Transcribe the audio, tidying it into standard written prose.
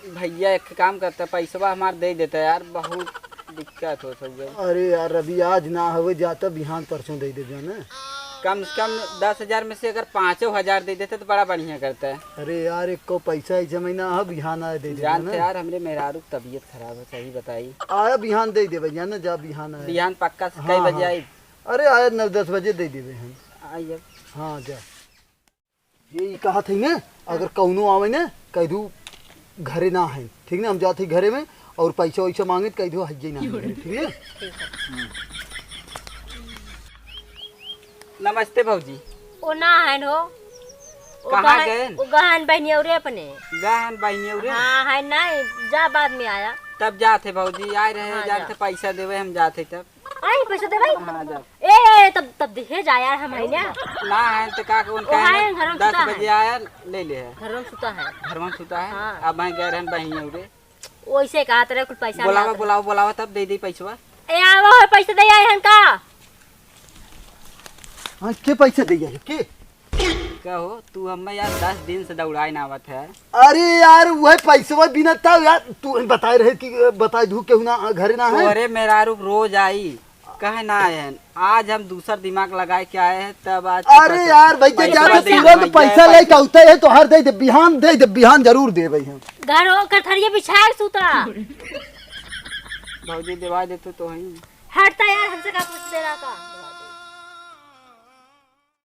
भैया एक काम करता पैसा हमार दे देता यार, बहुत दिक्कत हो सब। अरे यार अभी आज ना हो जाता बिहान परसों दे दे ना। कम से कम 10,000 में से अगर 5,000 दे देते तो बड़ा बढ़िया करता है। अरे यार एक को पैसा इस महीना है बिहान आए दे दे जानते यार हमरे मेहरारू की तबीयत खराब है, सही बताई। आया बिहान दे दे भैया ना, जा बिहान आया। बिहान पक्का से हाँ, कई बजे आई? अरे आया 9-10 बजे दे देवे हम। आई अब। हाँ जा ये कहा थी ना, अगर कौनो आवे ना कह दू घरे ना है, ठीक ना। हम जाते घरे में और पैसा वैसा मांगे कह दो हज ना है, ठीक है। नमस्ते भौजी। ओ ना है हो। कहाँ गए? वो गहन बहनी और अपने गहन बहनी और हाँ है नहीं, जा बाद में आया। तब जाते भौजी आए रहे। हाँ, जाते पैसा देवे हम जाते तब। आई पैसा दे भाई। हाँ जब ए तब दे जा यार हम है ना। ना है तो का कौन वो है, घर में 10 सुता बजे है। आया ले ले है। घर में सुता है। घर में सुता है। हाँ। अब मैं गए रहन बहनी और वैसे कहा तेरे कुछ पैसा बुलावा बुलावा बुलावा तब दे दे पैसा। ए आवो है पैसा दे आए हन का। हाँ के पैसा दे जाए के। कहो तू हमें यार 10 दिन से दौड़ाई ना आवत है। अरे यार वह पैसा बिना था यार, तू बताए रहे कि बताए धू के ना घरे ना है। अरे मेरा रूप रोज आई कहे ना आए हैं। आज हम दूसरा दिमाग लगाए के आए हैं तब आज। अरे यार भैया पैसा जा दे तुरंत भैया, पैसा लेके आते है तो हर दे दे बिहान, दे दे बिहान जरूर दे भाई हम। घर हो कथरिया बिछा के सुता। भौजी दिवा देते तो ही। हटता यार हमसे का पूछ दे रहा का।